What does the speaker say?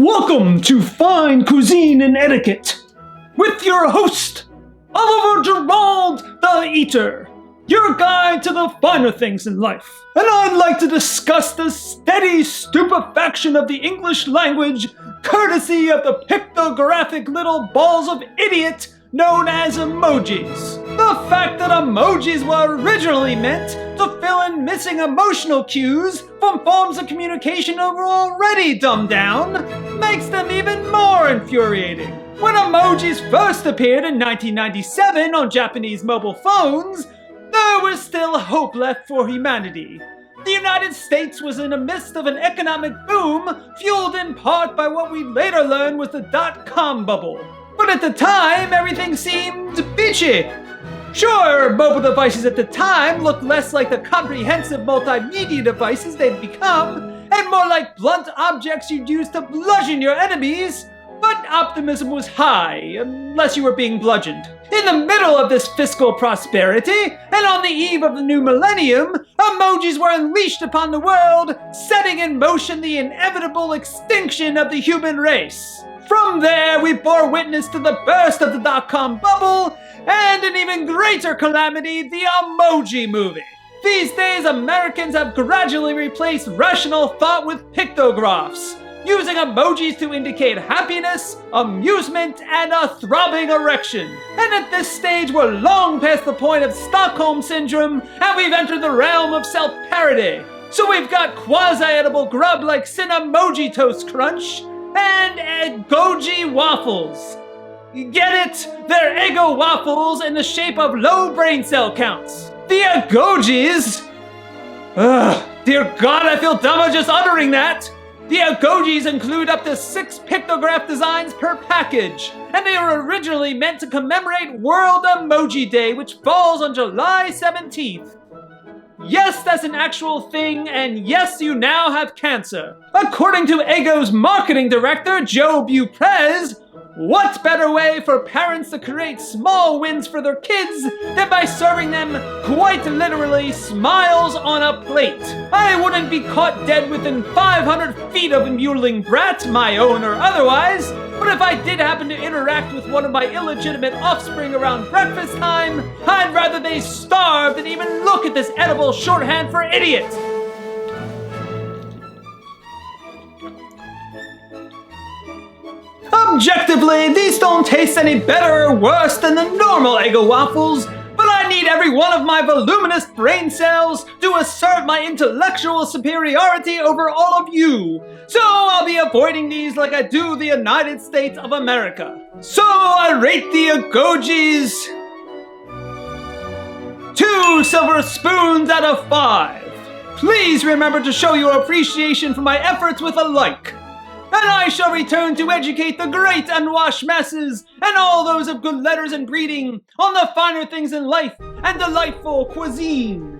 Welcome to Fine Cuisine and Etiquette with your host, Oliver Gerald the Eater, your guide to the finer things in life. And I'd like to discuss the steady stupefaction of the English language courtesy of the pictographic little balls of idiot known as emojis. The fact that emojis were originally meant to fill in missing emotional cues from forms of communication that were already dumbed down makes them even more infuriating. When emojis first appeared in 1997 on Japanese mobile phones, there was still hope left for humanity. The United States was in the midst of an economic boom, fueled in part by what we later learned was the dot-com bubble. But at the time, everything seemed peachy. Sure, mobile devices at the time looked less like the comprehensive multimedia devices they'd become, and more like blunt objects you'd use to bludgeon your enemies, but optimism was high, unless you were being bludgeoned. In the middle of this fiscal prosperity, and on the eve of the new millennium, emojis were unleashed upon the world, setting in motion the inevitable extinction of the human race. From there, we bore witness to the burst of the dot-com bubble, and an even greater calamity, the emoji movie. These days, Americans have gradually replaced rational thought with pictographs, using emojis to indicate happiness, amusement, and a throbbing erection. And at this stage, we're long past the point of Stockholm Syndrome, and we've entered the realm of self-parody. So we've got quasi-edible grub like Cinemoji Toast Crunch, and Eggoji Waffles. Get it? They're Eggo waffles in the shape of low brain cell counts. The Eggojis? Dear God, I feel dumber just uttering that. The Eggojis include up to 6 pictograph designs per package, and they were originally meant to commemorate World Emoji Day, which falls on July 17th. Yes, that's an actual thing, and yes, you now have cancer. According to Eggo's marketing director, Joe Buprez, what better way for parents to create small wins for their kids than by serving them, quite literally, smiles on a plate? I wouldn't be caught dead within 500 feet of a mutilating brat, my own or otherwise, but if I did happen to interact with one of my illegitimate offspring around breakfast time, I'd rather they starve than even look at this edible shorthand for idiot. Objectively, these don't taste any better or worse than the normal Eggo waffles, but I need every one of my voluminous brain cells to assert my intellectual superiority over all of you. So I'll be avoiding these like I do the United States of America. So I rate the Eggojis 2 silver spoons out of 5. Please remember to show your appreciation for my efforts with a like. And I shall return to educate the great unwashed masses and all those of good letters and breeding on the finer things in life and delightful cuisine.